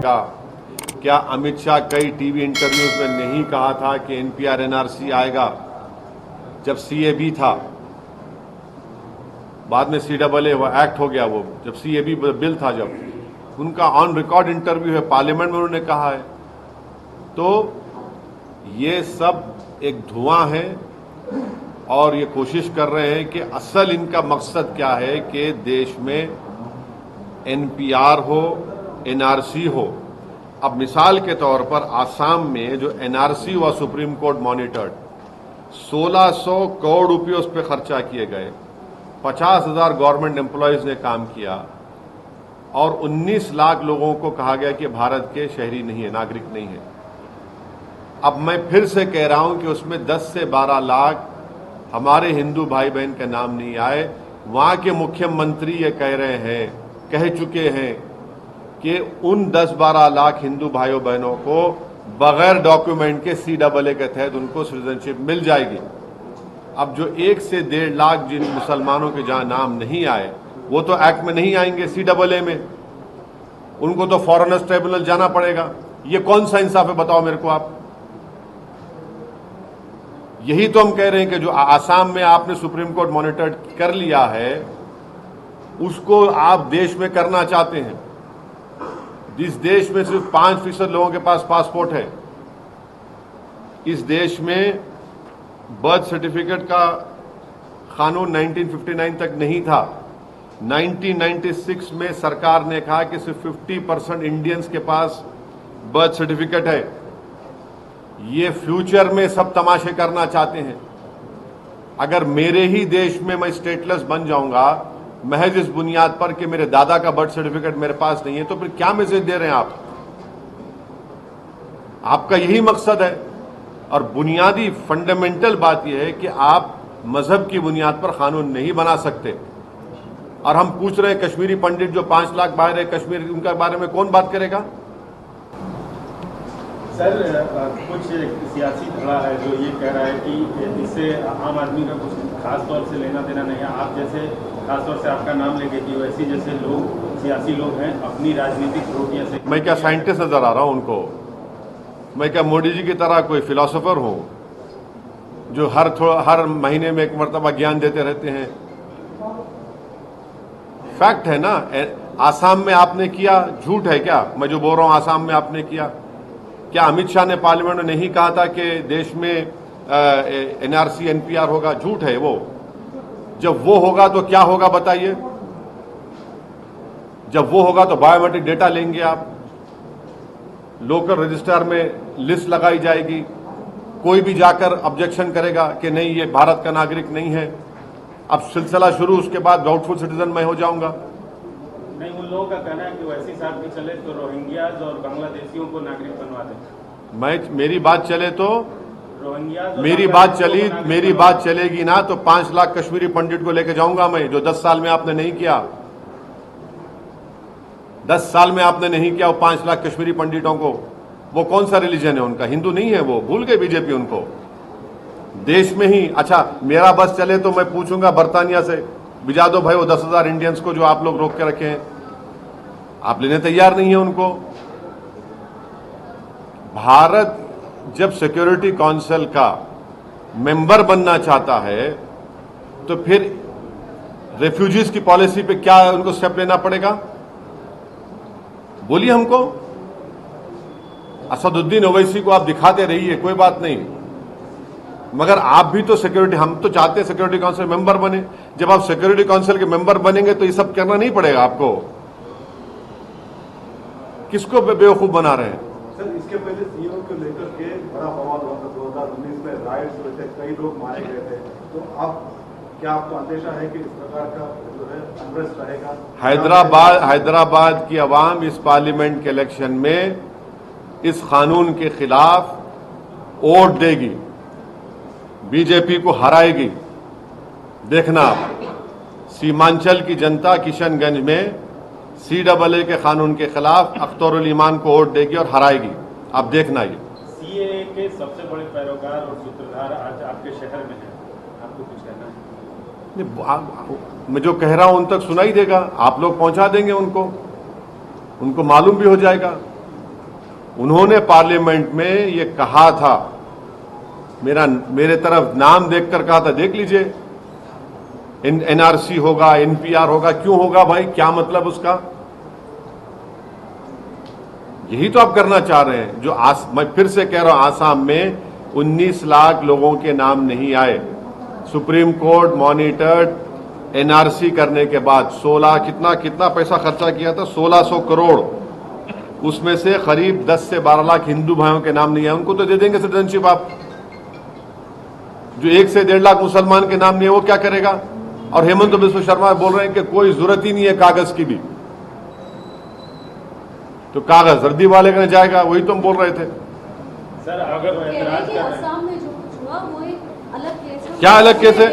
आएगा। क्या अमित शाह कई टीवी इंटरव्यूज में नहीं कहा था कि एनपीआर एनआरसी आएगा? जब सीएबी था, बाद में सीएए एक्ट हो गया, वो जब सीएबी बिल था, जब उनका ऑन रिकॉर्ड इंटरव्यू है, पार्लियामेंट में उन्होंने कहा है। तो ये सब एक धुआं है और ये कोशिश कर रहे हैं कि असल इनका मकसद क्या है कि देश में एनपीआर हो, एनआरसी हो। अब मिसाल के तौर पर आसाम में जो एनआरसी हुआ, सुप्रीम कोर्ट मॉनिटर्ड, 1600 करोड़ रुपये उस पर खर्चा किए गए, 50,000 गवर्नमेंट एम्प्लॉयज ने काम किया और 19 लाख लोगों को कहा गया कि भारत के शहरी नहीं है, नागरिक नहीं है। अब मैं फिर से कह रहा हूं कि उसमें 10 से 12 लाख हमारे हिंदू भाई बहन का नाम नहीं आए। वहां के मुख्यमंत्री ये कह चुके हैं कि उन 10-12 लाख हिंदू भाइयों बहनों को बगैर डॉक्यूमेंट के सीएए के तहत उनको सिटीजनशिप मिल जाएगी। अब जो 1 से 1.5 लाख जिन मुसलमानों के जहां नाम नहीं आए, वो तो एक्ट में नहीं आएंगे, सीएए में, उनको तो फॉरेनर्स ट्रिब्यूनल जाना पड़ेगा। ये कौन सा इंसाफ है, बताओ मेरे को आप। यही तो हम कह रहे हैं कि जो आसाम में आपने सुप्रीम कोर्ट मॉनिटर कर लिया है, उसको आप देश में करना चाहते हैं। जिस देश में सिर्फ 5% लोगों के पास पासपोर्ट है, इस देश में बर्थ सर्टिफिकेट का कानून 1959 तक नहीं था। 1996 में सरकार ने कहा कि सिर्फ 50% इंडियंस के पास बर्थ सर्टिफिकेट है। ये फ्यूचर में सब तमाशे करना चाहते हैं। अगर मेरे ही देश में मैं स्टेटलेस बन जाऊंगा महज इस बुनियाद पर कि मेरे दादा का बर्थ सर्टिफिकेट मेरे पास नहीं है, तो फिर क्या मैसेज दे रहे हैं आप? आपका यही मकसद है। और बुनियादी फंडामेंटल बात यह है कि आप मजहब की बुनियाद पर कानून नहीं बना सकते। और हम पूछ रहे हैं कश्मीरी पंडित जो 5 लाख बाहर है कश्मीर, उनके बारे में कौन बात करेगा? सर, कुछ सियासी धड़ा है जो ये कह रहा है कि इससे आम आदमी का कुछ खास तौर से लेना देना नहीं है। आप जैसे खास तौर से आपका नाम लेके कि वैसे जैसे लोग, सियासी लोग हैं, अपनी राजनीतिक रोटियां से। मैं क्या साइंटिस्ट नजर आ रहा हूं उनको? मैं क्या मोदी जी की तरह कोई फिलोसोफर हूं जो हर महीने में एक मर्तबा ज्ञान देते रहते हैं? फैक्ट है ना। आसाम में आपने किया, झूठ है क्या मैं जो बोल रहा हूं? आसाम में आपने किया क्या? अमित शाह ने पार्लियामेंट में नहीं कहा था कि देश में एनआरसी एनपीआर होगा? झूठ है वो। जब वो होगा तो क्या होगा बताइए? जब वो होगा तो बायोमेट्रिक डेटा लेंगे आप, लोकल रजिस्टर में लिस्ट लगाई जाएगी, कोई भी जाकर ऑब्जेक्शन करेगा कि नहीं ये भारत का नागरिक नहीं है। अब सिलसिला शुरू, उसके बाद डाउटफुल सिटीजन मैं हो जाऊंगा। नहीं, उन लोगों का कहना है कि वैसी साथ भी चले तो रोहिंग्याज और बांग्लादेशियों को नागरिक बनवा दें। मेरी बात चले तो रोहिंग्याज, मेरी बात चलेगी ना तो 5 लाख कश्मीरी पंडित को लेकर जाऊंगा मैं, जो 10 साल में आपने नहीं किया। 10 साल में आपने नहीं किया वो 5 लाख कश्मीरी पंडितों को। वो कौन सा रिलीजन है उनका? हिंदू नहीं है वो, भूल गए बीजेपी उनको। देश में ही अच्छा मेरा बस चले तो मैं पूछूंगा बर्तानिया से, भिजा दो भाई वो 10,000 इंडियंस को जो आप लोग रोक के रखे हैं। आप लेने तैयार नहीं है उनको। भारत जब सिक्योरिटी काउंसिल का मेंबर बनना चाहता है तो फिर रेफ्यूजीज की पॉलिसी पे क्या उनको स्टेप लेना पड़ेगा? बोलिए हमको। असदुद्दीन ओवैसी को आप दिखाते रहिए, कोई बात नहीं, मगर आप भी तो सिक्योरिटी, हम तो चाहते हैं सिक्योरिटी काउंसिल मेंबर बने। जब आप सिक्योरिटी काउंसिल के मेंबर बनेंगे तो ये सब करना नहीं पड़ेगा आपको। किसको बेवकूफ बना रहे हैं? सर, इसके पहले सीएम को लेकर के बड़ा बवाल हुआ था। 2019 में राइट्स हुए थे, कई लोग मारे गए थे। तो अब क्या आपको अंदेशा है कि इस प्रकार का जो है अनरेस्ट रहेगा? हैदराबाद की आवाम इस पार्लियामेंट के इलेक्शन में इस कानून के खिलाफ वोट देगी, बीजेपी को हराएगी। देखना आप, सीमांचल की जनता किशनगंज में सीएए के कानून के खिलाफ अख्तरुल ईमान को वोट देगी और हराएगी। आप देखना ये। सीएए के सबसे बड़े पैरोकार और सूत्रधार आज आपके शहर में हैं, आपको कुछ कहना है? मैं जो कह रहा हूं उन तक सुनाई देगा, आप लोग पहुंचा देंगे उनको मालूम भी हो जाएगा। उन्होंने पार्लियामेंट में ये कहा था, मेरे तरफ नाम देखकर कहा था, देख लीजिए एनआरसी होगा, एनपीआर होगा। क्यों होगा भाई, क्या मतलब उसका? यही तो आप करना चाह रहे हैं। जो मैं फिर से कह रहा हूं, आसाम में 19 लाख लोगों के नाम नहीं आए। सुप्रीम कोर्ट मॉनिटर्ड एनआरसी करने के बाद 16 कितना पैसा खर्चा किया था, 1600 करोड़। उसमें से करीब 10 से 12 लाख हिंदू भाइयों के नाम नहीं आए। उनको तो दे देंगे सिटीजनशिप आप। जो 1 से 1.5 लाख मुसलमान के नाम नहीं है, वो क्या करेगा? और हेमंत बिस्व शर्मा बोल रहे हैं कि कोई जरूरत ही नहीं है कागज की भी, तो कागज रद्दी वाले का जाएगा। वही तो हम बोल रहे थे। सर अगर ऐतराज कर असम में जो कुछ हुआ वो एक अलग केस है। क्या अलग केस है?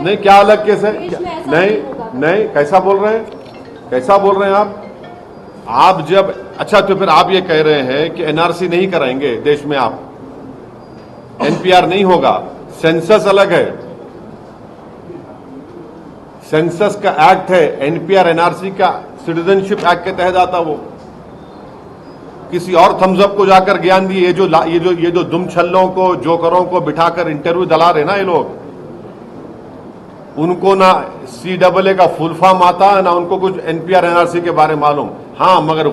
नहीं, क्या अलग केस है? देश में ऐसा नहीं नहीं, कैसा बोल रहे हैं, कैसा बोल रहे हैं आप जब अच्छा, तो फिर आप ये कह रहे हैं कि एनआरसी नहीं कराएंगे देश में, आप एनपीआर नहीं होगा, सेंसस अलग है, सेंसस का एक्ट है, एनपीआर एनआरसी का सिटीजनशिप एक्ट के तहत आता। वो किसी और थम्सअप को जाकर ज्ञान दिए। ये जो दुम छल्लों को, जोकरों को बिठाकर इंटरव्यू दिला रहे ना ये लोग, उनको ना CAA का फुल फॉर्म आता, ना उनको कुछ एनपीआर एनआरसी के बारे में मालूम। हाँ, मगर